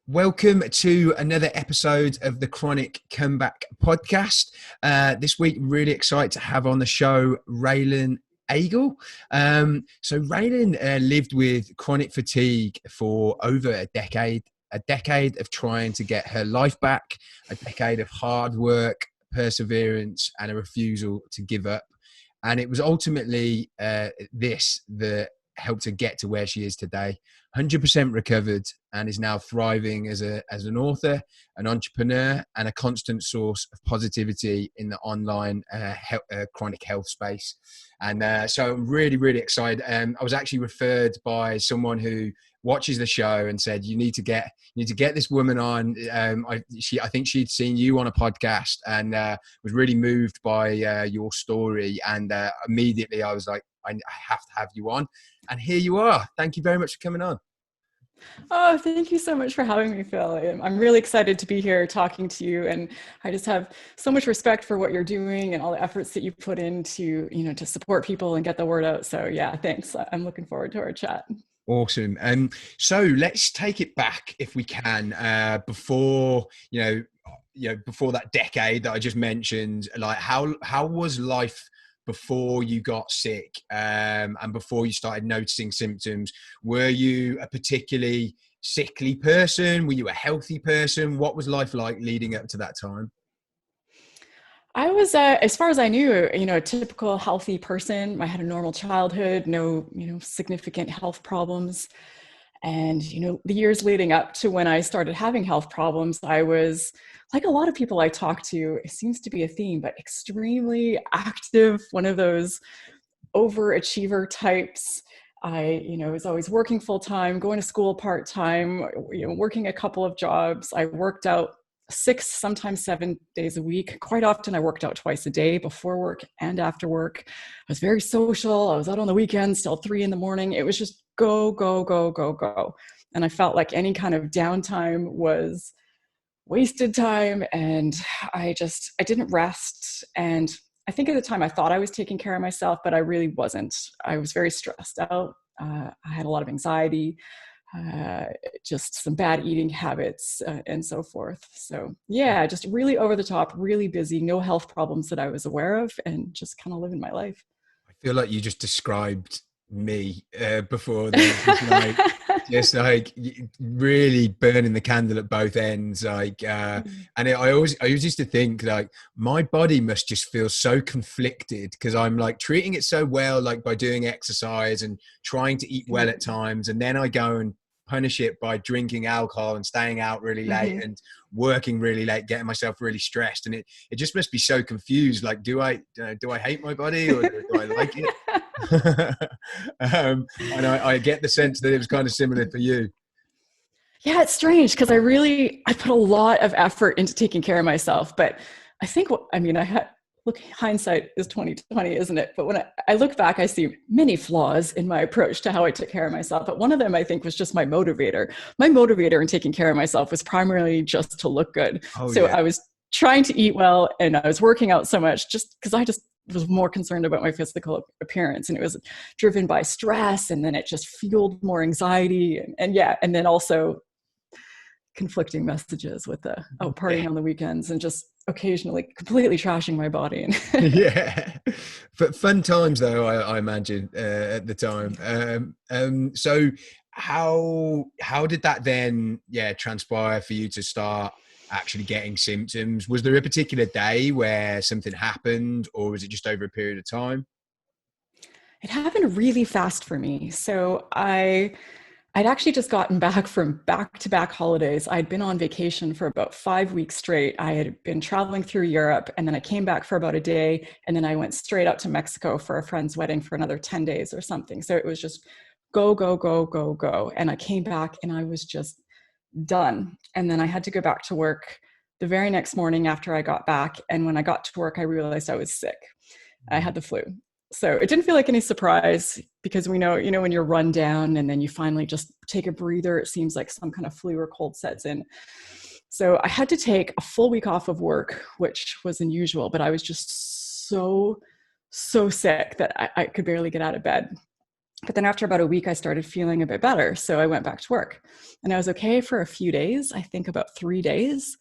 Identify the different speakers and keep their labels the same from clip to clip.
Speaker 1: Welcome to another episode of the Chronic Comeback podcast. This week, really excited to have on the show Raelan Agle. So Raylen lived with chronic fatigue for over a decade of trying to get her life back, a decade of hard work, perseverance, and a refusal to give up. And it was ultimately this that helped her get to where she is today. 100% recovered and is now thriving as an author, an entrepreneur, and a constant source of positivity in the online chronic health space. And so I'm really, really excited. I was actually referred by someone who watches the show and said, you need to get this woman on. I think she'd seen you on a podcast and was really moved by your story. And immediately I was like, I have to have you on. And here you are. Thank you very much for coming on.
Speaker 2: Oh, thank you so much for having me, Phil. I'm really excited to be here talking to you. And I just have so much respect for what you're doing and all the efforts that you put into, to support people and get the word out. So yeah, thanks. I'm looking forward to our chat.
Speaker 1: Awesome. So let's take it back if we can, before that decade that I just mentioned. Like how was life before you got sick, and before you started noticing symptoms? Were you a particularly sickly person? Were you a healthy person? What was life like leading up to that time?
Speaker 2: I was, as far as I knew, a typical healthy person. I had a normal childhood, no, significant health problems. And, the years leading up to when I started having health problems, I was, like a lot of people I talk to, it seems to be a theme, but extremely active, one of those overachiever types. I, was always working full time, going to school part time, working a couple of jobs. I worked out 6, sometimes 7 days a week. Quite often I worked out twice a day, before work and after work. I was very social. I was out on the weekends till 3 a.m. It was just go, go, go, go, go. And I felt like any kind of downtime was wasted time. And I didn't rest. And I think at the time I thought I was taking care of myself, but I really wasn't. I was very stressed out. I had a lot of anxiety. Just some bad eating habits, and so forth. So yeah, just really over the top, really busy, no health problems that I was aware of, and just kind of living my life.
Speaker 1: I feel like you just described me before then. Just like really burning the candle at both ends. And I always used to think like my body must just feel so conflicted because I'm like treating it so well, like by doing exercise and trying to eat well at times, and then I go and punish it by drinking alcohol and staying out really late and working really late, getting myself really stressed, and it just must be so confused. Like, do I hate my body or do I like it? And I get the sense that it was kind of similar for you.
Speaker 2: Yeah, it's strange because I put a lot of effort into taking care of myself, but I think hindsight is 2020, isn't it? But when I look back, I see many flaws in my approach to how I took care of myself. But one of them, I think, was just my motivator. My motivator in taking care of myself was primarily just to look good. I was trying to eat well and I was working out so much just because I just was more concerned about my physical appearance, and it was driven by stress, and then it just fueled more anxiety, and then also conflicting messages with the partying on the weekends and just occasionally completely trashing my body.
Speaker 1: Yeah, but fun times though, I imagine at the time. So how did that then transpire for you to start actually getting symptoms? Was there a particular day where something happened, or was it just over a period of time?
Speaker 2: It happened really fast for me. So I'd actually just gotten back from back-to-back holidays. I'd been on vacation for about 5 weeks straight. I had been traveling through Europe, and then I came back for about a day, and then I went straight out to Mexico for a friend's wedding for another 10 days or something. So it was just go, go, go, go, go. And I came back and I was just done. And then I had to go back to work the very next morning after I got back. And when I got to work, I realized I was sick. I had the flu. So it didn't feel like any surprise because we know, when you're run down and then you finally just take a breather, it seems like some kind of flu or cold sets in. So I had to take a full week off of work, which was unusual, but I was just so sick that I could barely get out of bed. But then after about a week, I started feeling a bit better. So I went back to work and I was okay for a few days, I think about 3 days.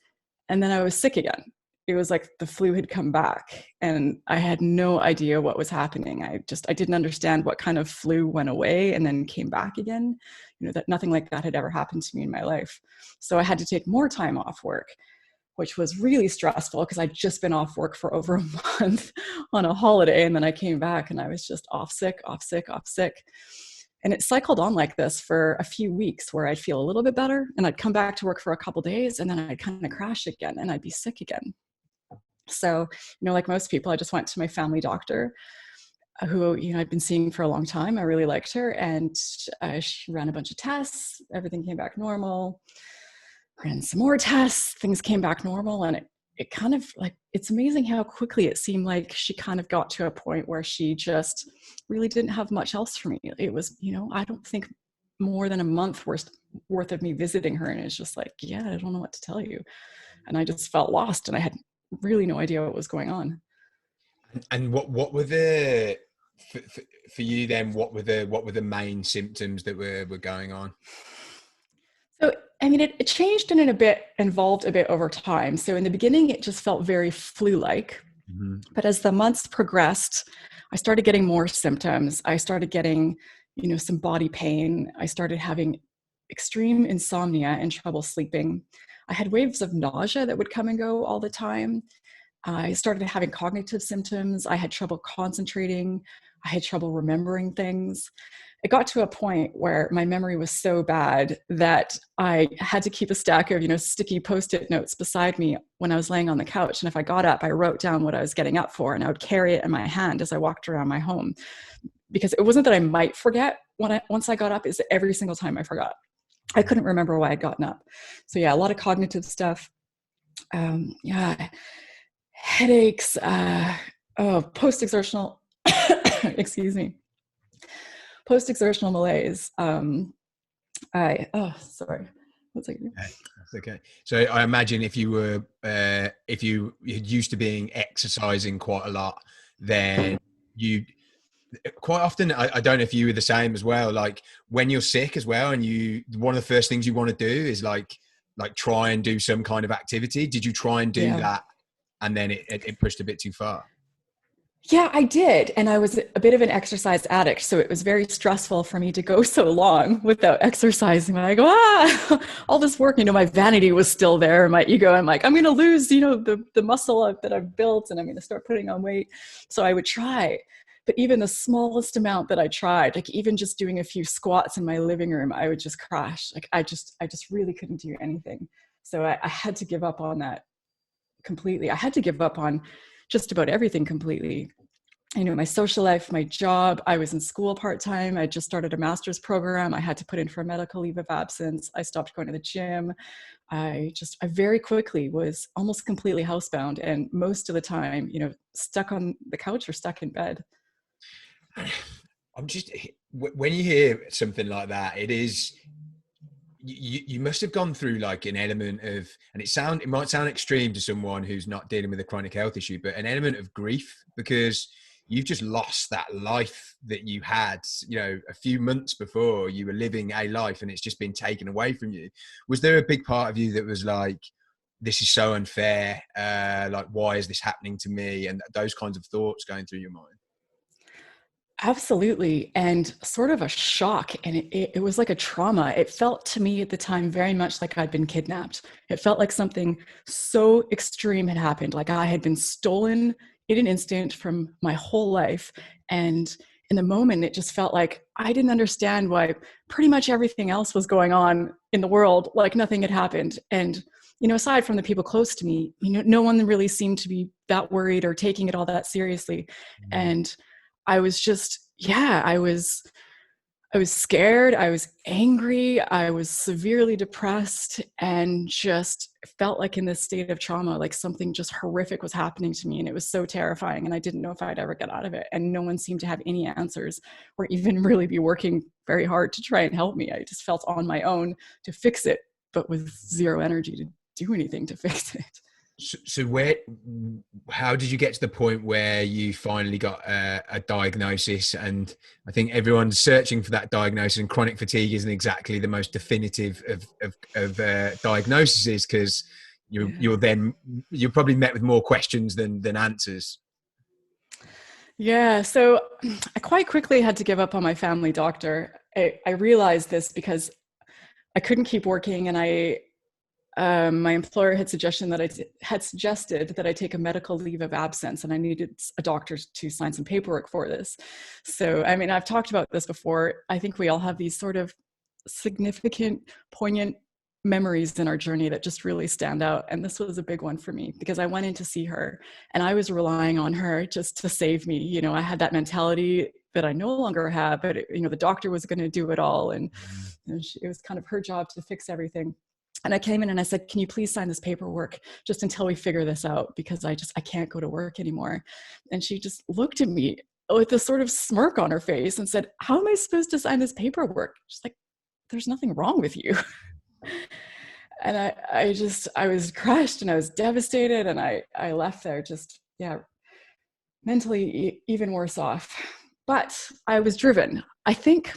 Speaker 2: And then I was sick again. It was like the flu had come back and I had no idea what was happening. I didn't understand what kind of flu went away and then came back again. That nothing like that had ever happened to me in my life. So I had to take more time off work, which was really stressful because I'd just been off work for over a month on a holiday. And then I came back and I was just off sick, off sick, off sick. And it cycled on like this for a few weeks where I'd feel a little bit better and I'd come back to work for a couple of days and then I'd kind of crash again and I'd be sick again. So, like most people, I just went to my family doctor who, I'd been seeing for a long time. I really liked her and she ran a bunch of tests. Everything came back normal. Ran some more tests, things came back normal. And it kind of like, it's amazing how quickly it seemed like she kind of got to a point where she just really didn't have much else for me. It was, I don't think more than a month worth of me visiting her. And it's just like, yeah, I don't know what to tell you. And I just felt lost and I had really no idea what was going on.
Speaker 1: And what were the, for you then, what were the main symptoms that were going on?
Speaker 2: So, I mean, it changed and evolved a bit over time. So in the beginning, it just felt very flu-like. Mm-hmm. But as the months progressed, I started getting more symptoms. I started getting, some body pain. I started having extreme insomnia and trouble sleeping. I had waves of nausea that would come and go all the time. I started having cognitive symptoms. I had trouble concentrating. I had trouble remembering things. It got to a point where my memory was so bad that I had to keep a stack of, sticky Post-it notes beside me when I was laying on the couch. And if I got up, I wrote down what I was getting up for and I would carry it in my hand as I walked around my home. Because it wasn't that I might forget once I got up, it's every single time I forgot. I couldn't remember why I'd gotten up. So yeah, a lot of cognitive stuff. Headaches, post-exertional, excuse me. Post-exertional malaise. Sorry. What's that?
Speaker 1: That's okay. So I imagine if you used to being exercising quite a lot, then you quite often, I don't know if you were the same as well, like when you're sick as well, and one of the first things you want to do is like try and do some kind of activity. Did you try and do that? And then it pushed a bit too far?
Speaker 2: Yeah, I did. And I was a bit of an exercise addict. So it was very stressful for me to go so long without exercising. I go, all this work, my vanity was still there. My ego, I'm like, I'm going to lose, the muscle that I've built and I'm going to start putting on weight. So I would try. But even the smallest amount that I tried, like even just doing a few squats in my living room, I would just crash. Like I just really couldn't do anything. So I had to give up on that completely. I had to give up on just about everything completely. My social life, my job, I was in school part-time. I just started a master's program. I had to put in for a medical leave of absence. I stopped going to the gym. I very quickly was almost completely housebound and most of the time, stuck on the couch or stuck in bed.
Speaker 1: When you hear something like that, it is, you must have gone through like an element of, and it might sound extreme to someone who's not dealing with a chronic health issue, but an element of grief, because you've just lost that life that you had, a few months before. You were living a life and it's just been taken away from you. Was there a big part of you that was like, this is so unfair? Like, why is this happening to me? And those kinds of thoughts going through your mind?
Speaker 2: Absolutely. And sort of a shock. And it was like a trauma. It felt to me at the time very much like I'd been kidnapped. It felt like something so extreme had happened. Like I had been stolen in an instant from my whole life. And in the moment, it just felt like I didn't understand why pretty much everything else was going on in the world, like nothing had happened. And, aside from the people close to me, no one really seemed to be that worried or taking it all that seriously. Mm-hmm. And I was just, I was scared. I was angry. I was severely depressed and just felt like in this state of trauma, like something just horrific was happening to me. And it was so terrifying. And I didn't know if I'd ever get out of it. And no one seemed to have any answers or even really be working very hard to try and help me. I just felt on my own to fix it, but with zero energy to do anything to fix it.
Speaker 1: So how did you get to the point where you finally got a diagnosis? And I think everyone's searching for that diagnosis, and chronic fatigue isn't exactly the most definitive of diagnoses, because
Speaker 2: Yeah.
Speaker 1: you're probably met with more questions than answers.
Speaker 2: Yeah. So I quite quickly had to give up on my family doctor. I realized this because I couldn't keep working, and my employer had suggested that I take a medical leave of absence, and I needed a doctor to sign some paperwork for this. So, I mean, I've talked about this before. I think we all have these sort of significant, poignant memories in our journey that just really stand out. And this was a big one for me because I went in to see her and I was relying on her just to save me. You know, I had that mentality that I no longer have, but the doctor was going to do it all. And it was kind of her job to fix everything. And I came in and I said, can you please sign this paperwork just until we figure this out? Because I can't go to work anymore. And she just looked at me with this sort of smirk on her face and said, how am I supposed to sign this paperwork? She's like, there's nothing wrong with you. And I was crushed and I was devastated. And I left there just, yeah, mentally even worse off. But I was driven. I think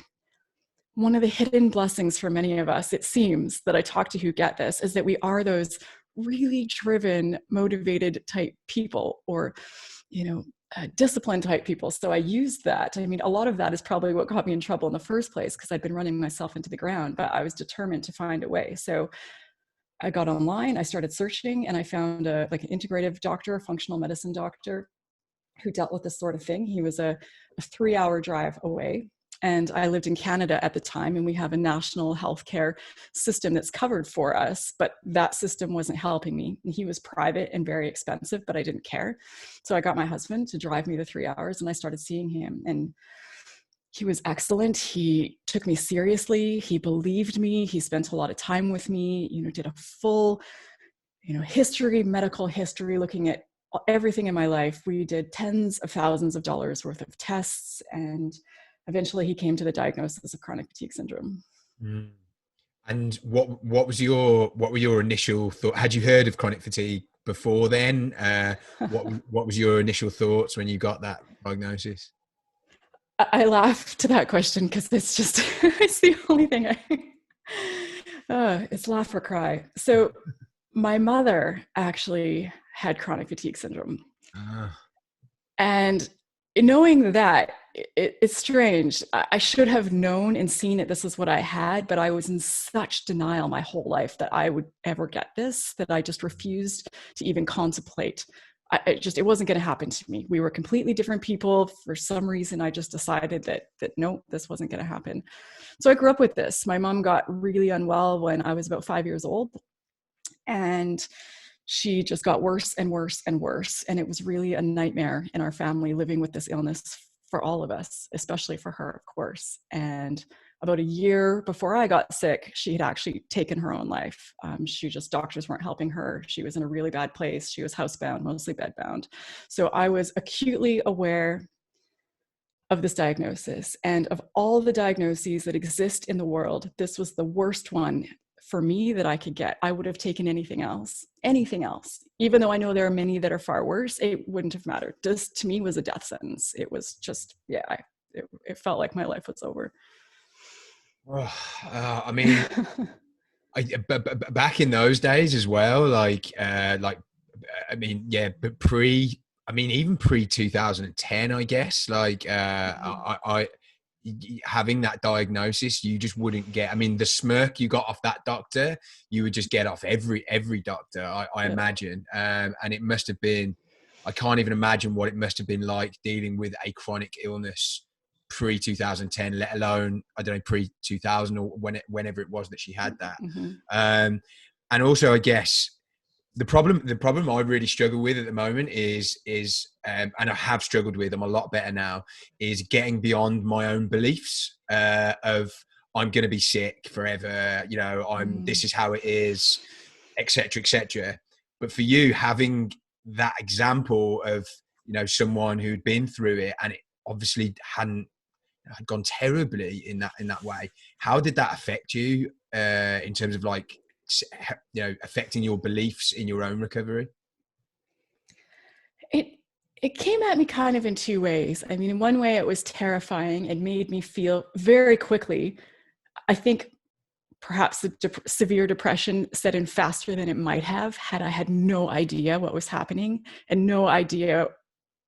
Speaker 2: one of the hidden blessings for many of us, it seems, that I talk to who get this, is that we are those really driven, motivated type people, or, disciplined type people. So I used that. I mean, a lot of that is probably what got me in trouble in the first place, because I'd been running myself into the ground, but I was determined to find a way. So I got online, I started searching, and I found an integrative doctor, a functional medicine doctor, who dealt with this sort of thing. He was a 3-hour drive away. And I lived in Canada at the time, and we have a national healthcare system that's covered for us, but that system wasn't helping me. And he was private and very expensive, but I didn't care. So I got my husband to drive me the 3 hours, and I started seeing him. And he was excellent. He took me seriously. He believed me. He spent a lot of time with me, did a full, medical history, looking at everything in my life. We did tens of thousands of dollars worth of tests, and eventually he came to the diagnosis of chronic fatigue syndrome.
Speaker 1: Mm. And what were your initial thought? Had you heard of chronic fatigue before then? What was your initial thoughts when you got that diagnosis?
Speaker 2: I laugh to that question because it's just it's the only thing it's laugh or cry. So my mother actually had chronic fatigue syndrome.
Speaker 1: Ah.
Speaker 2: And knowing that, it's strange. I should have known and seen it. This is what I had, but I was in such denial my whole life that I would ever get this, that I just refused to even contemplate. It wasn't going to happen to me. We were completely different people. For some reason, I just decided that no, this wasn't going to happen. So I grew up with this. My mom got really unwell when I was about 5 years old, and she just got worse and worse and worse. And it was really a nightmare in our family living with this illness for all of us, especially for her, of course. And about a year before I got sick, she had actually taken her own life. Doctors weren't helping her. She was in a really bad place. She was housebound, mostly bedbound. So I was acutely aware of this diagnosis. And of all the diagnoses that exist in the world, this was the worst one for me that I could get. I would have taken anything else, even though I know there are many that are far worse. It wouldn't have mattered. This to me was a death sentence. It was just, it felt like my life was over.
Speaker 1: Oh, I mean, back in those days as well, I mean, yeah, but even pre 2010, I guess, having that diagnosis, you just wouldn't get. I mean, the smirk you got off that doctor, you would just get off every doctor, I imagine. And it must have been, I can't even imagine what it must have been like dealing with a chronic illness pre 2010, let alone, I don't know, pre 2000 or whenever it was that she had that.
Speaker 2: Mm-hmm.
Speaker 1: And also, I guess the problem I really struggle with at the moment is and I have struggled with, I'm a lot better now, is getting beyond my own beliefs of I'm going to be sick forever, this is how it is, etc., etc. But for you, having that example of someone who'd been through it, and it obviously had gone terribly in that way, how did that affect you in terms of affecting your beliefs in your own recovery?
Speaker 2: It came at me kind of in two ways. I mean, in one way, it was terrifying. It made me feel very quickly. I think perhaps the severe depression set in faster than it might have had I had no idea what was happening and no idea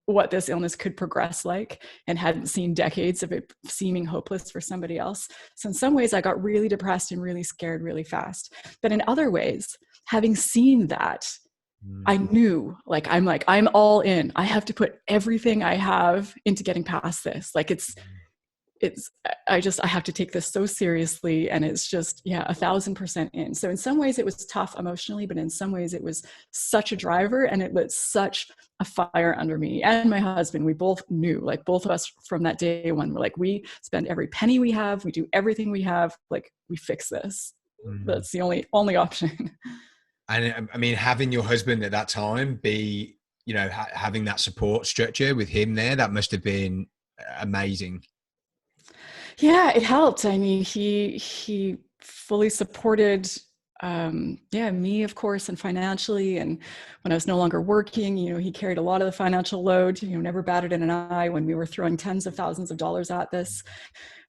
Speaker 2: what this illness could progress like, and hadn't seen decades of it seeming hopeless for somebody else. So in some ways I got really depressed and really scared really fast. But in other ways, having seen that, I knew, I'm all in. I have to put everything I have into getting past this. Like I have to take this so seriously, and it's just, yeah, 1,000% in. So in some ways it was tough emotionally, but in some ways it was such a driver, and it lit such a fire under me and my husband. We both knew, like both of us from that day one, we're like, we spend every penny we have, we do everything we have, like we fix this. That's the only option.
Speaker 1: And I mean, having your husband at that time be, having that support structure with him there, that must have been amazing.
Speaker 2: Yeah, it helped. I mean, he fully supported me, of course, and financially. And when I was no longer working, he carried a lot of the financial load, never batted an eye when we were throwing tens of thousands of dollars at this.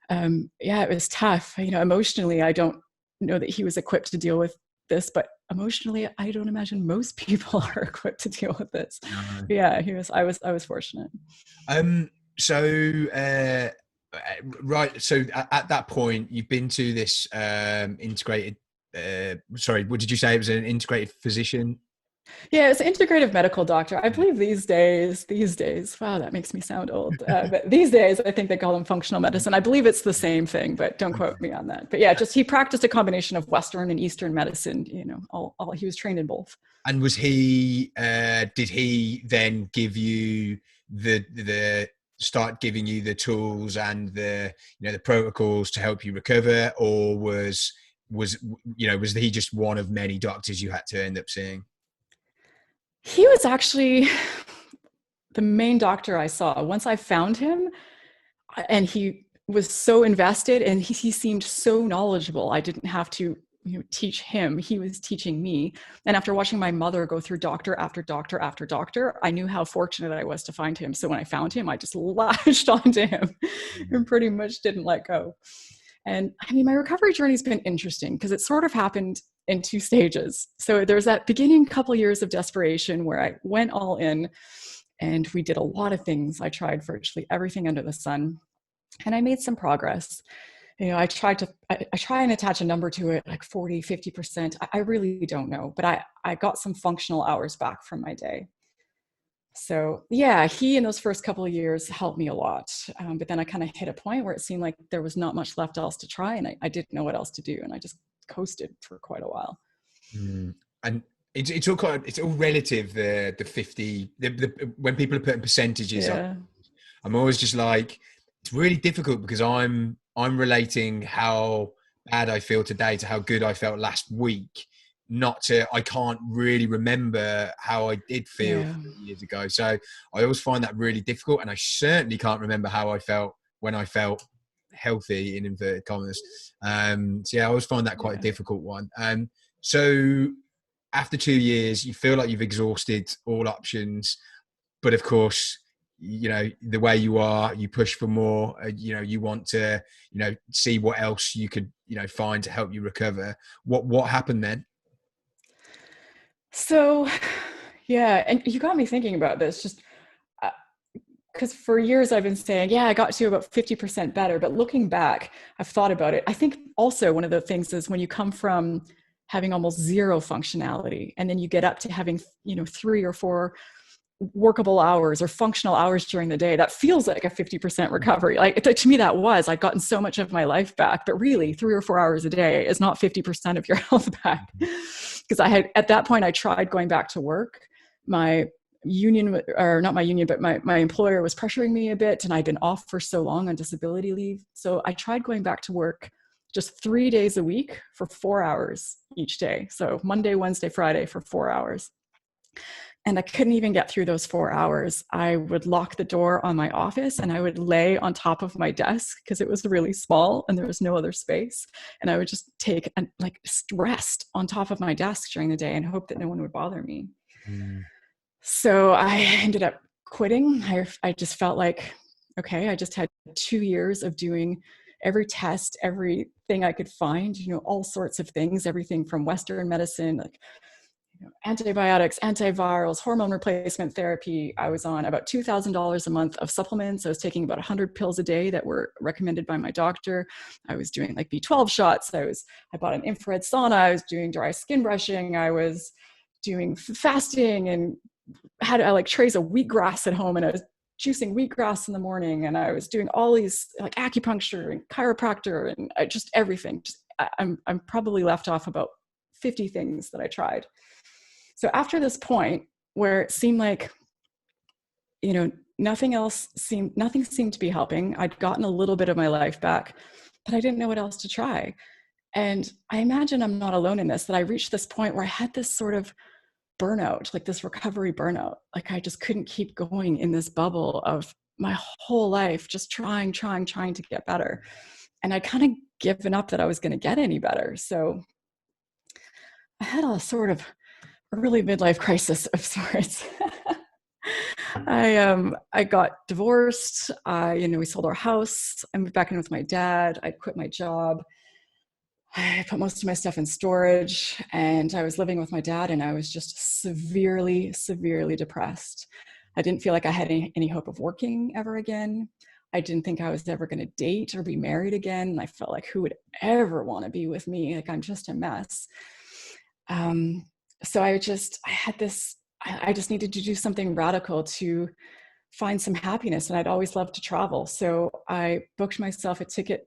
Speaker 2: It was tough. Emotionally, I don't know that he was equipped to deal with this, but emotionally, I don't imagine most people are equipped to deal with this.
Speaker 1: No.
Speaker 2: Yeah, I was fortunate.
Speaker 1: Right. So at that point, you've been to this integrated. Sorry, what did you say? It was an integrated physician.
Speaker 2: Yeah, it's an integrative medical doctor. I believe these days, wow, that makes me sound old. But these days, I think they call them functional medicine. I believe it's the same thing, but don't quote me on that. But yeah, just he practiced a combination of Western and Eastern medicine. He was trained in both.
Speaker 1: And was he? Did he then give you the start giving you the tools and the protocols to help you recover, or was he just one of many doctors you had to end up seeing?
Speaker 2: He was actually the main doctor I saw. Once I found him, and he was so invested, and he seemed so knowledgeable. I didn't have to teach him. He was teaching me. And after watching my mother go through doctor after doctor after doctor, I knew how fortunate I was to find him. So when I found him, I just latched onto him and pretty much didn't let go. And I mean, my recovery journey has been interesting because it sort of happened in two stages. So there's that beginning couple years of desperation where I went all in, and we did a lot of things. I tried virtually everything under the sun, and I made some progress. I try and attach a number to it, like 40, 50%. I really don't know, but I got some functional hours back from my day. So yeah, he in those first couple of years helped me a lot. But then I kind of hit a point where it seemed like there was not much left else to try, and I didn't know what else to do. And I just coasted for quite a while.
Speaker 1: And it's all relative. The 50, when people are putting percentages on, I'm always just like, it's really difficult because I'm relating how bad I feel today to how good I felt last week. I can't really remember how I did feel 3 years ago. So I always find that really difficult. And I certainly can't remember how I felt when I felt healthy, in inverted commas. So yeah, I always find that quite a difficult one. So after 2 years, you feel like you've exhausted all options, but of course, the way you are, you push for more. You want to, see what else you could, find to help you recover. What happened then?
Speaker 2: So, yeah, and you got me thinking about this, just because for years I've been saying, yeah, I got to about 50% better. But looking back, I've thought about it. I think also one of the things is when you come from having almost zero functionality, and then you get up to having, 3 or 4 workable hours or functional hours during the day, that feels like a 50% recovery. Like to me, I'd gotten so much of my life back, but really 3 or 4 hours a day is not 50% of your health back. Because at that point, I tried going back to work. My union, or not my union, but my employer was pressuring me a bit, and I'd been off for so long on disability leave. So I tried going back to work just 3 days a week for 4 hours each day. So Monday, Wednesday, Friday for 4 hours. And I couldn't even get through those 4 hours. I would lock the door on my office, and I would lay on top of my desk because it was really small and there was no other space. And I would just take rest on top of my desk during the day and hope that no one would bother me. So I ended up quitting. I just felt like, okay, I just had 2 years of doing every test, everything I could find, all sorts of things, everything from Western medicine, like antibiotics, antivirals, hormone replacement therapy. I was on about $2,000 a month of supplements. I was taking about 100 pills a day that were recommended by my doctor. I was doing like B12 shots. I bought an infrared sauna. I was doing dry skin brushing. I was doing fasting and had like trays of wheatgrass at home, and I was juicing wheatgrass in the morning. And I was doing all these like acupuncture and chiropractor and just everything. I'm probably left off about 50 things that I tried. So after this point where it seemed like, nothing seemed to be helping. I'd gotten a little bit of my life back, but I didn't know what else to try. And I imagine I'm not alone in this, that I reached this point where I had this sort of burnout, like this recovery burnout. Like I just couldn't keep going in this bubble of my whole life, just trying to get better. And I kind of given up that I was going to get any better. So I had a sort of early midlife crisis of sorts. I got divorced. We sold our house. I moved back in with my dad. I quit my job. I put most of my stuff in storage, and I was living with my dad, and I was just severely, severely depressed. I didn't feel like I had any hope of working ever again. I didn't think I was ever going to date or be married again. And I felt like, who would ever want to be with me? Like, I'm just a mess. So I just needed to do something radical to find some happiness. And I'd always loved to travel. So I booked myself a ticket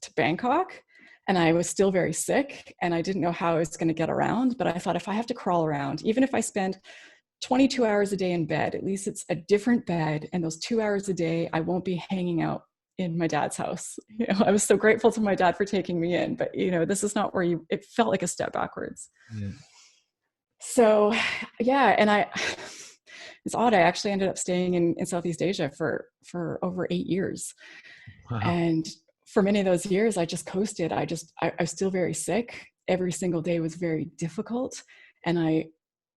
Speaker 2: to Bangkok, and I was still very sick and I didn't know how I was going to get around. But I thought, if I have to crawl around, even if I spend 22 hours a day in bed, at least it's a different bed. And those 2 hours a day, I won't be hanging out in my dad's house. I was so grateful to my dad for taking me in, but this is not where it felt like a step backwards.
Speaker 1: Yeah.
Speaker 2: So yeah. And it's odd. I actually ended up staying in Southeast Asia for over 8 years.
Speaker 1: Wow.
Speaker 2: And for many of those years, I just coasted. I was still very sick. Every single day was very difficult. And I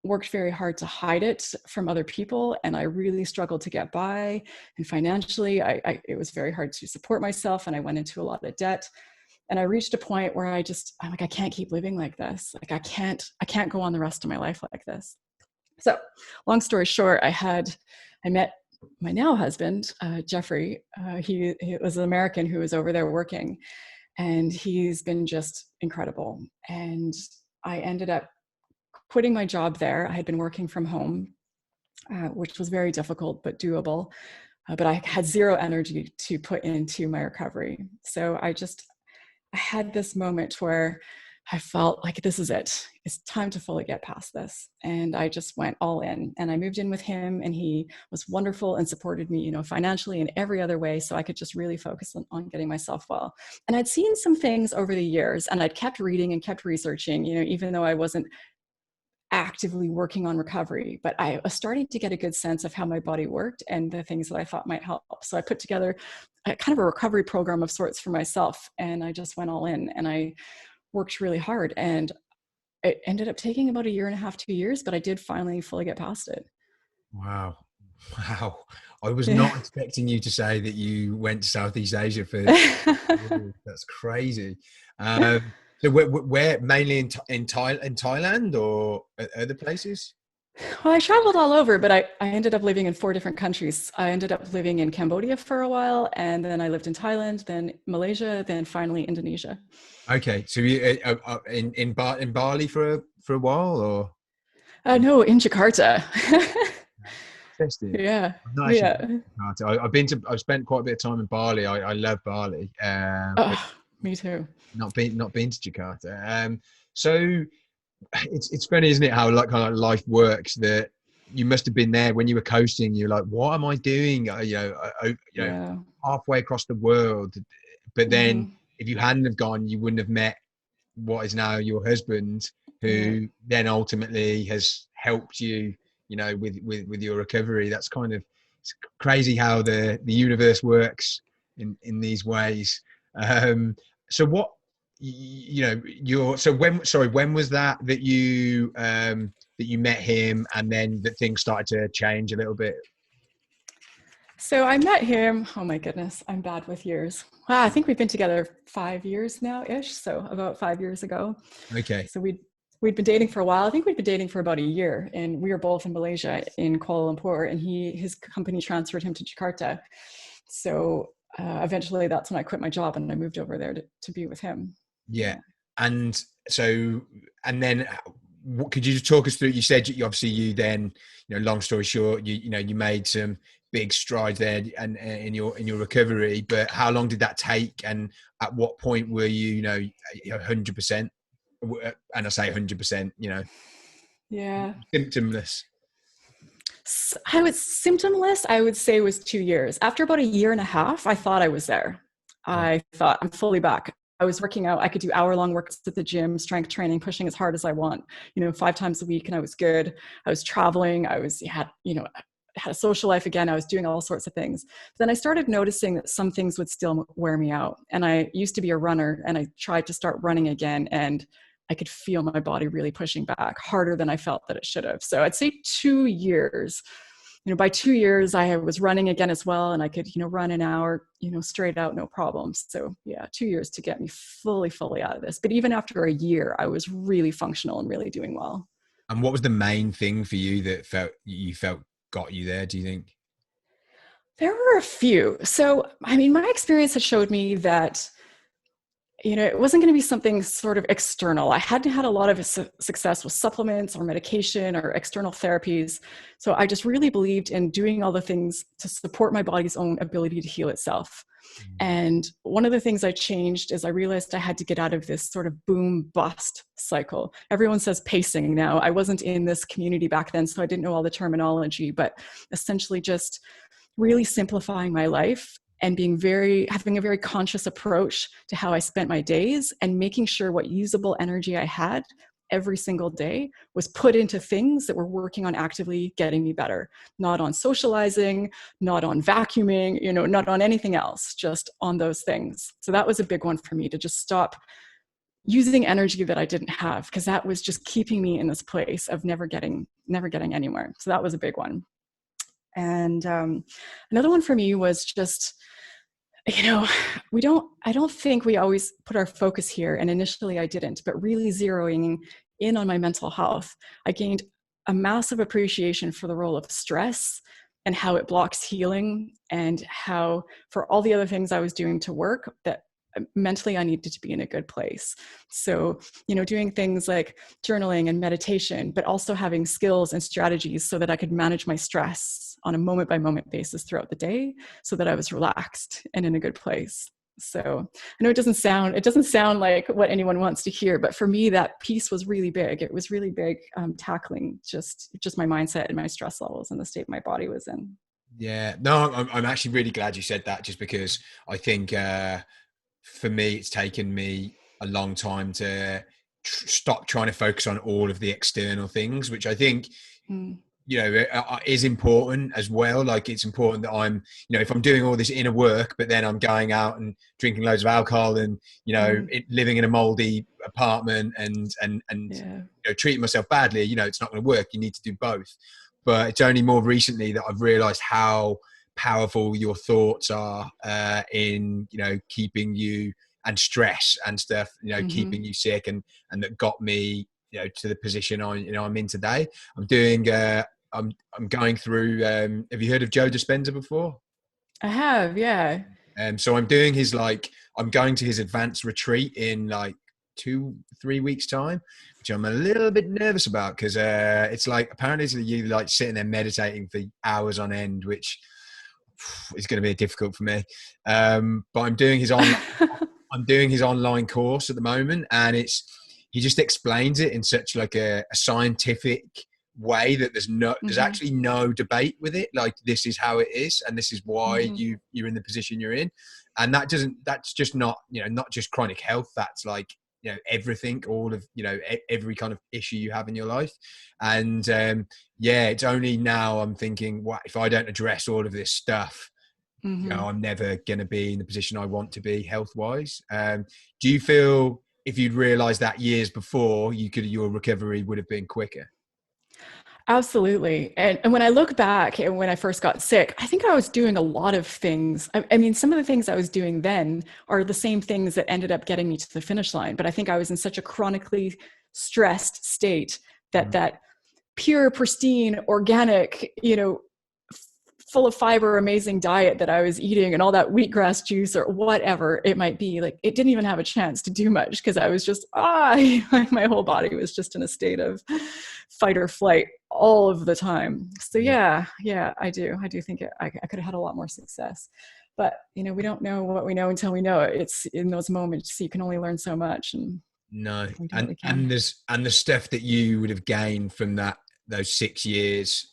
Speaker 2: worked very hard to hide it from other people. And I really struggled to get by. And financially, it was very hard to support myself. And I went into a lot of debt. And I reached a point where I'm like, I can't keep living like this. Like I can't go on the rest of my life like this. So long story short, I met my now husband, Jeffrey. He was an American who was over there working, and he's been just incredible. And I ended up quitting my job there. I had been working from home, which was very difficult, but doable. But I had zero energy to put into my recovery. So I had this moment where I felt like, this is it. It's time to fully get past this. And I just went all in, and I moved in with him, and he was wonderful and supported me, financially and every other way. So I could just really focus on getting myself well. And I'd seen some things over the years, and I'd kept reading and kept researching, even though I wasn't actively working on recovery, but I was starting to get a good sense of how my body worked and the things that I thought might help. So I put together a kind of a recovery program of sorts for myself, and I just went all in, and I worked really hard. And it ended up taking about 1.5 to 2 years, but I did finally fully get past it.
Speaker 1: Wow. I was not expecting you to say that you went to Southeast Asia for that's crazy. So where mainly in Thailand or other places?
Speaker 2: Well, I traveled all over, but I ended up living in 4 different countries. I ended up living in Cambodia for a while, and then I lived in Thailand, then Malaysia, then finally Indonesia.
Speaker 1: Okay, so you in Bali for a while, or
Speaker 2: no, in Jakarta.
Speaker 1: Interesting.
Speaker 2: Yeah,
Speaker 1: I've spent quite a bit of time in Bali. I love Bali.
Speaker 2: Me too.
Speaker 1: Not been to Jakarta. So it's funny, isn't it, how kind of life works, that you must have been there when you were coasting. You're like, what am I doing? Halfway across the world. But then if you hadn't have gone, you wouldn't have met what is now your husband, who then ultimately has helped you, with your recovery. That's kind of, it's crazy how the universe works in these ways. So what, when was that you met him, and then that things started to change a little bit?
Speaker 2: So I met him, oh my goodness, I'm bad with years. Wow, I think we've been together 5 years now ish. So about 5 years ago.
Speaker 1: Okay.
Speaker 2: So we'd been dating for a while. I think we'd been dating for about a year, and we were both in Malaysia in Kuala Lumpur, and his company transferred him to Jakarta. So eventually that's when I quit my job and I moved over there to be with him.
Speaker 1: Yeah.
Speaker 2: Yeah.
Speaker 1: And so, and then what could you just talk us through? You said obviously you then, long story short, you made some big strides there and in your recovery, but how long did that take? And at what point were you, 100%, and I say 100%,
Speaker 2: Yeah.
Speaker 1: symptomless?
Speaker 2: I was symptomless, I would say was 2 years. After about a year and a half, I thought I was there.
Speaker 1: Right.
Speaker 2: I thought I'm fully back. I was working out. I could do hour-long works at the gym, strength training, pushing as hard as I want, 5 times a week, and I was good. I was traveling. Had a social life again. I was doing all sorts of things. Then I started noticing that some things would still wear me out. And I used to be a runner, and I tried to start running again, and I could feel my body really pushing back harder than I felt that it should have. So I'd say 2 years. By 2 years, I was running again as well, and I could, run an hour, straight out, no problems. So yeah, 2 years to get me fully out of this. But even after a year, I was really functional and really doing well.
Speaker 1: And what was the main thing for you that you felt got you there, do you think?
Speaker 2: There were a few. So, my experience had showed me that it wasn't going to be something sort of external. I hadn't had a lot of success with supplements or medication or external therapies. So I just really believed in doing all the things to support my body's own ability to heal itself. And one of the things I changed is I realized I had to get out of this sort of boom bust cycle. Everyone says pacing now. I wasn't in this community back then, so I didn't know all the terminology, but essentially just really simplifying my life and having a very conscious approach to how I spent my days, and making sure what usable energy I had every single day was put into things that were working on actively getting me better, not on socializing, not on vacuuming, not on anything else, just on those things. So that was a big one for me, to just stop using energy that I didn't have, because that was just keeping me in this place of never getting anywhere. So that was a big one. And another one for me was just, I don't think we always put our focus here. And initially I didn't, but really zeroing in on my mental health, I gained a massive appreciation for the role of stress and how it blocks healing, and how for all the other things I was doing to work, that mentally I needed to be in a good place. So, doing things like journaling and meditation, but also having skills and strategies so that I could manage my stress on a moment by moment basis throughout the day, so that I was relaxed and in a good place. So I know it doesn't sound like what anyone wants to hear, but for me, that piece was really big. It was really big, tackling just my mindset and my stress levels and the state my body was in.
Speaker 1: Yeah, no, I'm actually really glad you said that, just because I think for me, it's taken me a long time to stop trying to focus on all of the external things, which I think,
Speaker 2: Mm.
Speaker 1: Is important as well. Like, it's important that I'm, if I'm doing all this inner work, but then I'm going out and drinking loads of alcohol and, living in a moldy apartment and
Speaker 2: Yeah.
Speaker 1: treating myself badly, it's not going to work. You need to do both. But it's only more recently that I've realized how powerful your thoughts are in, keeping you, and stress and stuff, keeping you sick, and that got me, to the position I'm in today. I'm doing I'm going through have you heard of Joe Dispenza before?
Speaker 2: I have, yeah.
Speaker 1: So I'm doing I'm going to his advanced retreat in like 2-3 weeks time, which I'm a little bit nervous about, because it's like, apparently it's you like sitting there meditating for hours on end, which is going to be difficult for me. But I'm doing his online course at the moment, and he just explains it in such like a scientific way that there's actually no debate with it. Like, this is how it is, and this is why you're in the position you're in. And that's just not, not just chronic health. That's like, everything, all of, every kind of issue you have in your life. And it's only now I'm thinking, what if I don't address all of this stuff, I'm never going to be in the position I want to be health wise. Do you feel if you'd realized that years before, your recovery would have been quicker?
Speaker 2: Absolutely. And when I look back and when I first got sick, I think I was doing a lot of things. I mean, some of the things I was doing then are the same things that ended up getting me to the finish line. But I think I was in such a chronically stressed state that
Speaker 1: Mm.
Speaker 2: that pure, pristine, organic, full of fiber, amazing diet that I was eating and all that wheatgrass juice or whatever it might be, like it didn't even have a chance to do much because I was just, my whole body was just in a state of fight or flight all of the time. So
Speaker 1: Yeah.
Speaker 2: yeah, I do. I do think I could have had a lot more success. But, we don't know what we know until we know it. It's in those moments, so you can only learn so much, and
Speaker 1: No,
Speaker 2: we do what
Speaker 1: and
Speaker 2: we can.
Speaker 1: the stuff that you would have gained from those 6 years,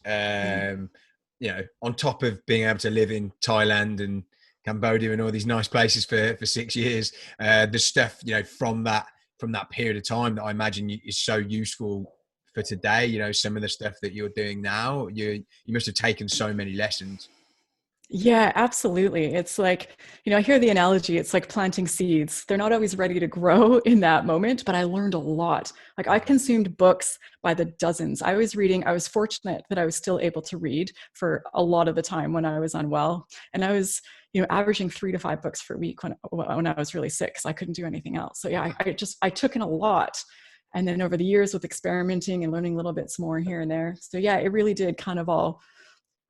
Speaker 2: Yeah.
Speaker 1: on top of being able to live in Thailand and Cambodia and all these nice places for 6 years, the stuff from that period of time that I imagine is so useful for today. Some of the stuff that you're doing now, you must have taken so many lessons.
Speaker 2: Yeah, absolutely. It's like, I hear the analogy, it's like planting seeds. They're not always ready to grow in that moment, but I learned a lot. Like I consumed books by the dozens. I was reading, I was fortunate that I was still able to read for a lot of the time when I was unwell. And I was, averaging 3 to 5 books per week when I was really sick because I couldn't do anything else. So yeah, I took in a lot. And then over the years with experimenting and learning little bits more here and there. So yeah, it really did kind of all,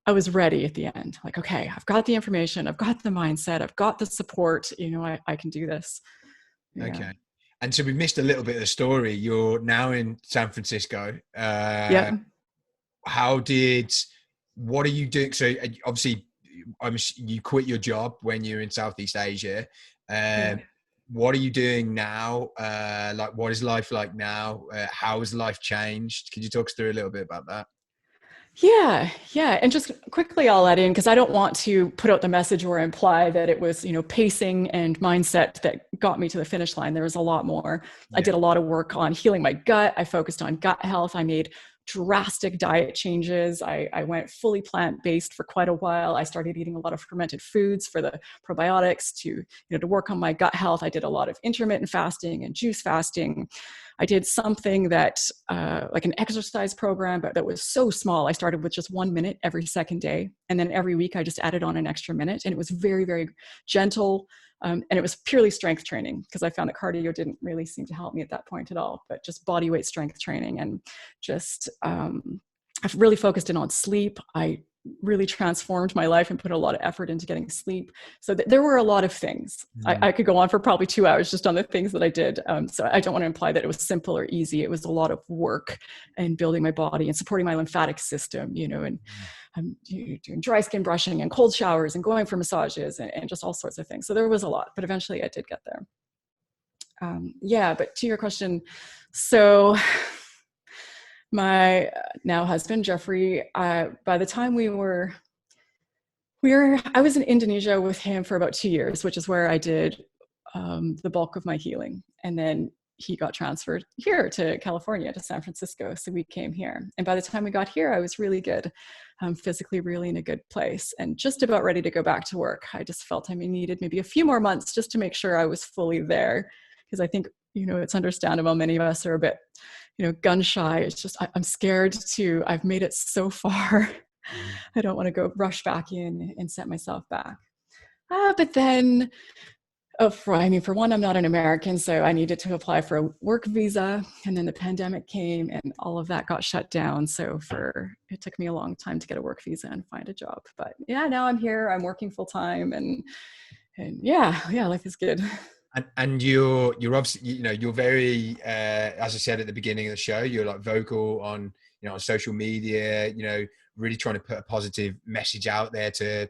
Speaker 2: I was ready at the end. Like, okay, I've got the information, I've got the mindset, I've got the support, I can do this. Yeah.
Speaker 1: Okay. And so we missed a little bit of the story. You're now in San Francisco.
Speaker 2: Yep.
Speaker 1: How did, what are you doing? So obviously you quit your job when you're in Southeast Asia.
Speaker 2: Yeah.
Speaker 1: What are you doing now? Like, what is life like now? How has life changed? Could you talk us through a little bit about that?
Speaker 2: Yeah, yeah. And just quickly, I'll add in because I don't want to put out the message or imply that it was, pacing and mindset that got me to the finish line. There was a lot more. I
Speaker 1: Yeah.
Speaker 2: did a lot of work on healing my gut. I focused on gut health. I made drastic diet changes. I went fully plant-based for quite a while. I started eating a lot of fermented foods for the probiotics to work on my gut health. I did a lot of intermittent fasting and juice fasting. I did something that, like an exercise program, but that was so small. I started with just 1 minute every second day. And then every week I just added on an extra minute. And it was very, very gentle. And it was purely strength training because I found that cardio didn't really seem to help me at that point at all, but just body weight strength training. And just, I've really focused in on sleep. I really transformed my life and put a lot of effort into getting sleep. So there were a lot of things.
Speaker 1: Mm.
Speaker 2: I could go on for probably 2 hours just on the things that I did. So I don't want to imply that it was simple or easy. It was a lot of work and building my body and supporting my lymphatic system, and doing dry skin brushing and cold showers and going for massages and just all sorts of things. So there was a lot, but eventually I did get there. Yeah, but to your question, so my now husband Jeffrey, by the time I was in Indonesia with him for about 2 years, which is where I did the bulk of my healing. And then he got transferred here to California, to San Francisco. So we came here. And by the time we got here, I was really good, physically really in a good place and just about ready to go back to work. I just felt I needed maybe a few more months just to make sure I was fully there. Because I think, it's understandable. Many of us are a bit, gun shy. It's just, I'm scared I've made it so far. I don't want to go rush back in and set myself back. But then, for one, I'm not an American, so I needed to apply for a work visa. And then the pandemic came and all of that got shut down. So it took me a long time to get a work visa and find a job. But yeah, now I'm here, I'm working full time and yeah, life is good.
Speaker 1: And you're obviously, you're very, as I said at the beginning of the show, you're like vocal on, on social media, really trying to put a positive message out there to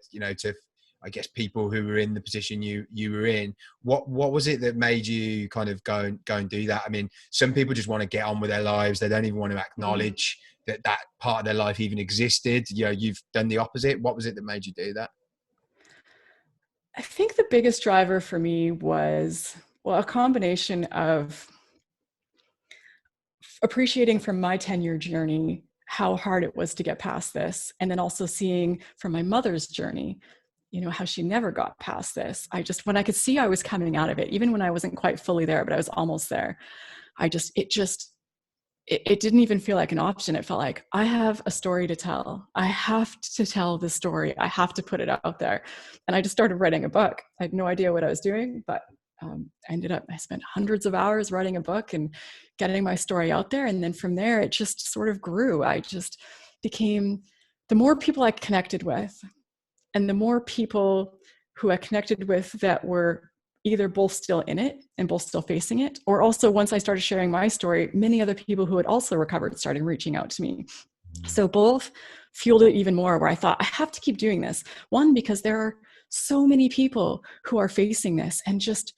Speaker 1: I guess people who were in the position you were in. What was it that made you kind of go and do that? I mean, some people just want to get on with their lives. They don't even want to acknowledge that part of their life even existed. You've done the opposite. What was it that made you do that?
Speaker 2: I think the biggest driver for me was, a combination of appreciating from my 10-year journey how hard it was to get past this. And then also seeing from my mother's journey, how she never got past this. When I could see I was coming out of it, even when I wasn't quite fully there, but I was almost there, it didn't even feel like an option. It felt like, I have a story to tell. I have to tell this story. I have to put it out there. And I just started writing a book. I had no idea what I was doing, but I spent hundreds of hours writing a book and getting my story out there. And then from there, it just sort of grew. I just became, the more people I connected with, and the more people who I connected with that were either both still in it and both still facing it, or also once I started sharing my story, many other people who had also recovered started reaching out to me. So both fueled it even more, where I thought, I have to keep doing this. One, because there are so many people who are facing this and just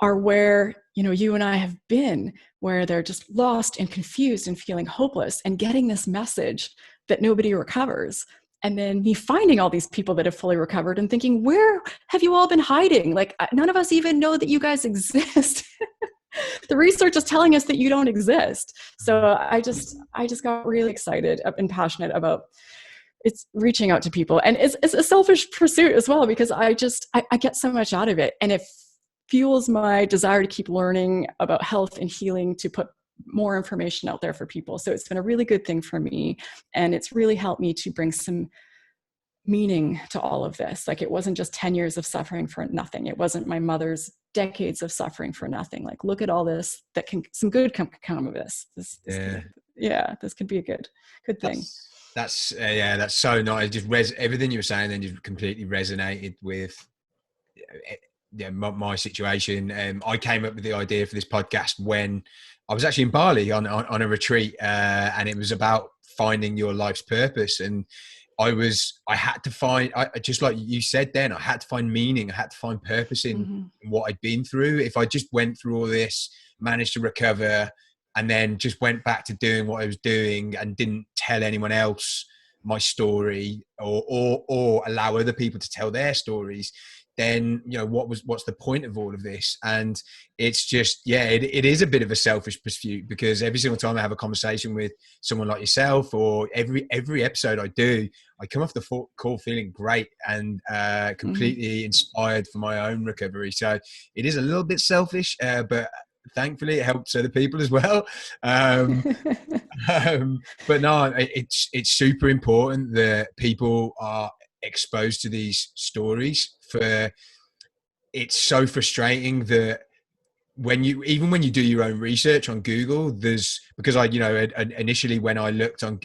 Speaker 2: are where, you and I have been, where they're just lost and confused and feeling hopeless and getting this message that nobody recovers. And then me finding all these people that have fully recovered and thinking, where have you all been hiding? Like, none of us even know that you guys exist. The research is telling us that you don't exist. So I just got really excited and passionate about it's reaching out to people. And it's a selfish pursuit as well, because I get so much out of it. And it fuels my desire to keep learning about health and healing, to put more information out there for people. So it's been a really good thing for me. And it's really helped me to bring some meaning to all of this. Like, it wasn't just 10 years of suffering for nothing. It wasn't my mother's decades of suffering for nothing. Like, look at all this, that some good come of this. This this could be a good thing.
Speaker 1: That's so nice. Just everything you were saying then just completely resonated with my situation. I came up with the idea for this podcast when I was actually in Bali on a retreat, and it was about finding your life's purpose. And I had to find, just like you said then, I had to find meaning. I had to find purpose in what I'd been through. If I just went through all this, managed to recover, and then just went back to doing what I was doing and didn't tell anyone else my story, or allow other people to tell their stories, then what's the point of all of this? And it's just it is a bit of a selfish pursuit, because every single time I have a conversation with someone like yourself, or every episode I do, I come off the call feeling great and completely inspired for my own recovery. So it is a little bit selfish, but thankfully it helps other people as well. But no, it's super important that people are exposed to these stories. It's so frustrating that when you do your own research on Google, because I initially when I looked on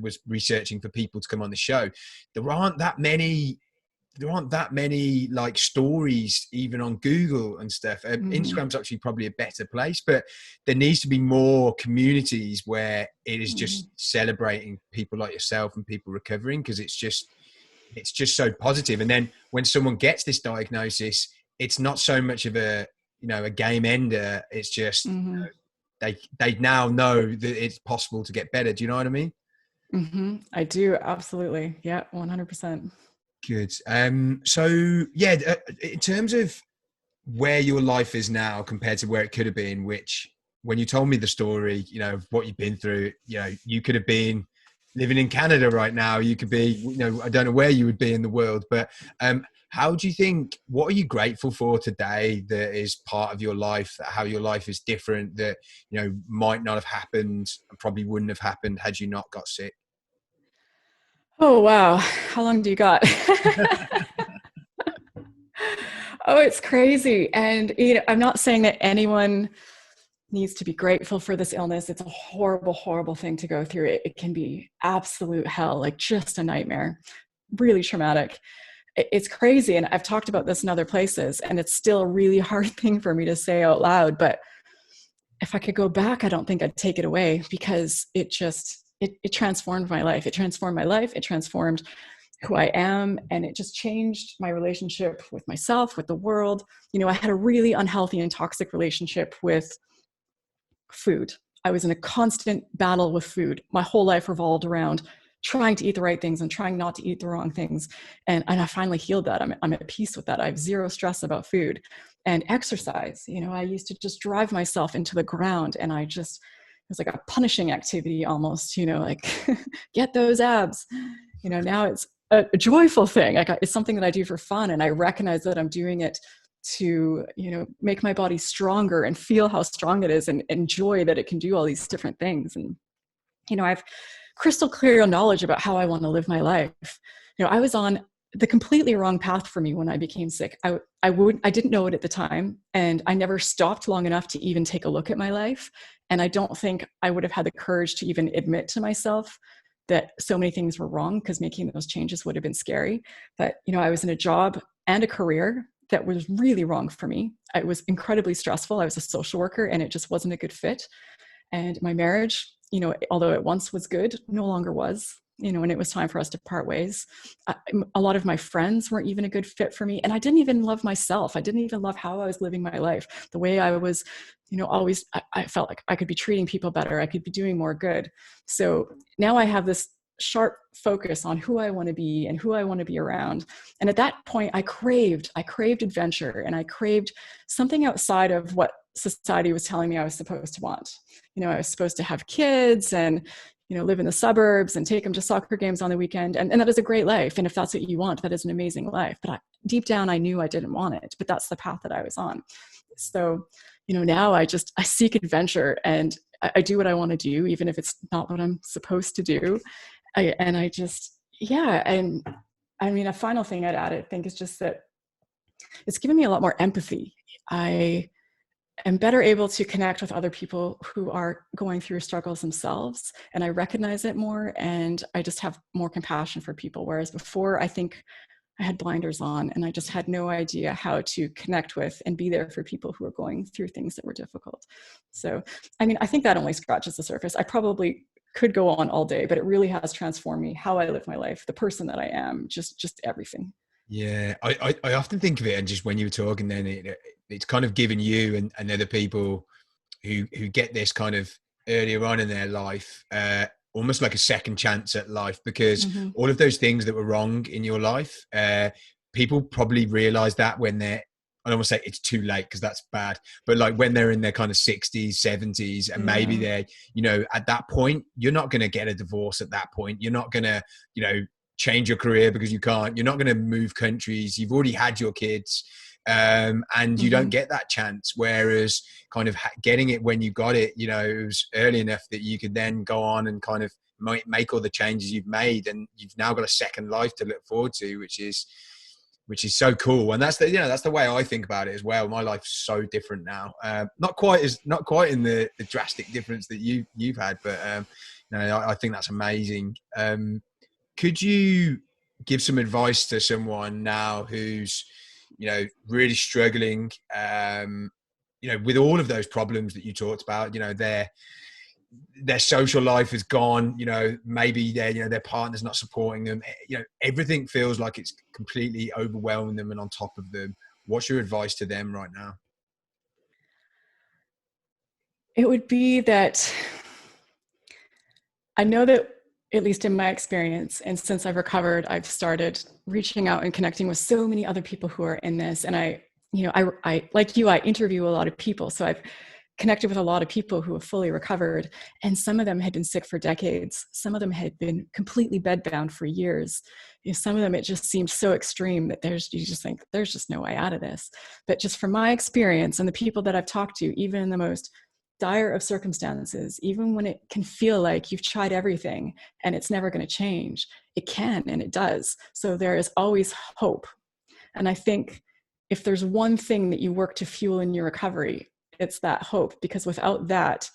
Speaker 1: was researching for people to come on the show, there aren't that many like stories even on Google and stuff. Instagram's actually probably a better place, but there needs to be more communities where it is just celebrating people like yourself and people recovering, because it's just so positive. And then when someone gets this diagnosis, it's not so much of a game ender. It's just they now know that it's possible to get better. Do you know what I mean?
Speaker 2: I do, absolutely. Yeah, 100%.
Speaker 1: Good. So in terms of where your life is now compared to where it could have been, which when you told me the story, of what you've been through, you could have been living in Canada right now. You could be, I don't know where you would be in the world, but what are you grateful for today that is part of your life, how your life is different, that, might not have happened and probably wouldn't have happened had you not got sick?
Speaker 2: Oh, wow. How long do you got? Oh, it's crazy. And, I'm not saying that anyone needs to be grateful for this illness. It's a horrible, horrible thing to go through. It can be absolute hell, like just a nightmare, really traumatic. It's crazy. And I've talked about this in other places, and it's still a really hard thing for me to say out loud. But if I could go back, I don't think I'd take it away, because it transformed my life. It transformed my life. It transformed who I am. And it just changed my relationship with myself, with the world. I had a really unhealthy and toxic relationship with food. I was in a constant battle with food. My whole life revolved around trying to eat the right things and trying not to eat the wrong things. And I finally healed that. I'm at peace with that. I have zero stress about food. And exercise. I used to just drive myself into the ground, and it was like a punishing activity almost, like get those abs. Now it's a joyful thing. It's something that I do for fun, and I recognize that I'm doing it to, make my body stronger and feel how strong it is and enjoy that it can do all these different things. And, I've crystal clear knowledge about how I want to live my life. I was on the completely wrong path for me when I became sick. I didn't know it at the time, and I never stopped long enough to even take a look at my life. And I don't think I would have had the courage to even admit to myself that so many things were wrong, because making those changes would have been scary. But, I was in a job and a career that was really wrong for me. It was incredibly stressful. I was a social worker, and it just wasn't a good fit. And my marriage, although it once was good, no longer was, and it was time for us to part ways. A lot of my friends weren't even a good fit for me. And I didn't even love myself. I didn't even love how I was living my life. The way I was, always, I felt like I could be treating people better. I could be doing more good. So now I have this sharp focus on who I want to be and who I want to be around. And at that point, I craved adventure, and I craved something outside of what society was telling me I was supposed to want. I was supposed to have kids and, live in the suburbs and take them to soccer games on the weekend. And that is a great life. And if that's what you want, that is an amazing life. But deep down, I knew I didn't want it, but that's the path that I was on. So, now I seek adventure, and I do what I want to do, even if it's not what I'm supposed to do. And I mean, a final thing I'd add, I think, is just that it's given me a lot more empathy. I am better able to connect with other people who are going through struggles themselves, and I recognize it more, and I just have more compassion for people. Whereas before, I think I had blinders on, and I just had no idea how to connect with and be there for people who are going through things that were difficult. So, I mean, I think that only scratches the surface. I probably could go on all day, but it really has transformed me, how I live my life, the person that I am, just everything.
Speaker 1: Yeah, I often think of it, and just when you were talking, then it's kind of given you and other people who get this kind of earlier on in their life, almost like a second chance at life, because all of those things that were wrong in your life, people probably realize that when they're, I don't want to say it's too late, because that's bad, but like when they're in their kind of 60s, 70s, and maybe they're, at that point, you're not going to get a divorce at that point. You're not going to, change your career because you can't. You're not going to move countries. You've already had your kids, and you don't get that chance. Whereas kind of getting it when you got it, it was early enough that you could then go on and kind of make all the changes you've made, and you've now got a second life to look forward to, which is so cool. And that's the way I think about it as well. My life's so different now. Not quite in the drastic difference that you've had, but I think that's amazing. Could you give some advice to someone now who's, really struggling, with all of those problems that you talked about? Their social life is gone. Maybe their partner's not supporting them. Everything feels like it's completely overwhelming them and on top of them. What's your advice to them right now?
Speaker 2: It would be that I know that, at least in my experience, and since I've recovered, I've started reaching out and connecting with so many other people who are in this. And I like you, I interview a lot of people. So I've connected with a lot of people who have fully recovered, and some of them had been sick for decades. Some of them had been completely bedbound for years. Some of them, it just seemed so extreme that you just think there's just no way out of this. But just from my experience and the people that I've talked to, even in the most dire of circumstances, even when it can feel like you've tried everything and it's never going to change, it can, and it does. So there is always hope. And I think if there's one thing that you work to fuel in your recovery, it's that hope, because without that,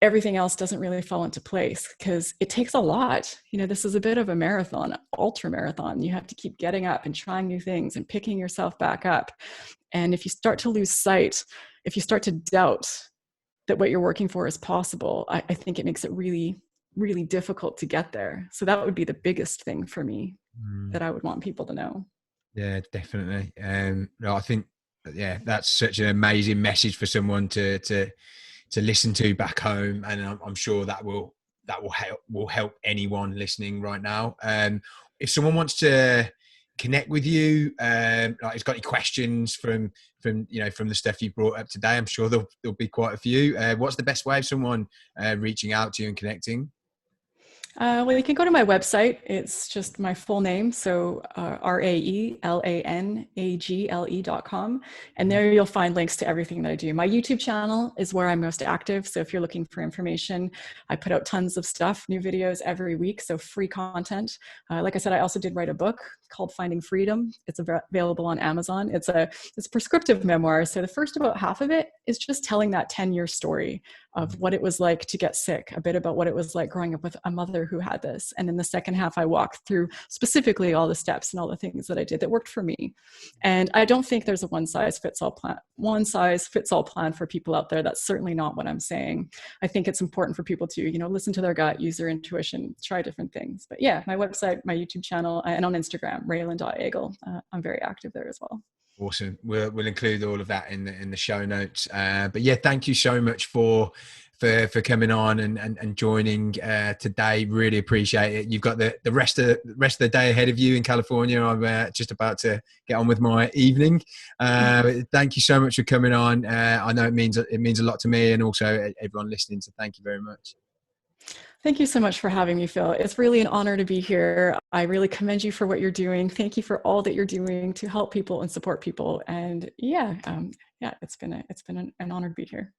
Speaker 2: everything else doesn't really fall into place, because it takes a lot. This is a bit of a marathon, ultra marathon. You have to keep getting up and trying new things and picking yourself back up. And if you start to lose sight, if you start to doubt that what you're working for is possible, I think it makes it really, really difficult to get there. So that would be the biggest thing for me that I would want people to know.
Speaker 1: Yeah, definitely. No, I think, that's such an amazing message for someone to listen to back home, and I'm sure that will help anyone listening right now. If someone wants to connect with you, like has got any questions from the stuff you brought up today, I'm sure there'll be quite a few. What's the best way of someone reaching out to you and connecting?
Speaker 2: Well, you can go to my website. It's just my full name. So RaeLanagle.com. And there you'll find links to everything that I do. My YouTube channel is where I'm most active. So if you're looking for information, I put out tons of stuff, new videos every week. So free content. Like I said, I also did write a book called Finding Freedom. It's available on Amazon. It's a prescriptive memoir. So the first about half of it is just telling that 10-year story of what it was like to get sick, a bit about what it was like growing up with a mother who had this. And in the second half, I walk through specifically all the steps and all the things that I did that worked for me. And I don't think there's a one size fits all plan for people out there. That's certainly not what I'm saying. I think it's important for people to, listen to their gut, use their intuition, try different things. But yeah, my website, my YouTube channel, and on Instagram, Raelan.Agle. I'm very active there as well.
Speaker 1: Awesome. We'll include all of that in the show notes. But yeah, thank you so much for coming on and joining today. Really appreciate it. You've got the rest of the day ahead of you in California. I'm just about to get on with my evening. Thank you so much for coming on. I know it means a lot to me and also everyone listening. So thank you very much.
Speaker 2: Thank you so much for having me, Phil. It's really an honor to be here. I really commend you for what you're doing. Thank you for all that you're doing to help people and support people. And it's been an honor to be here.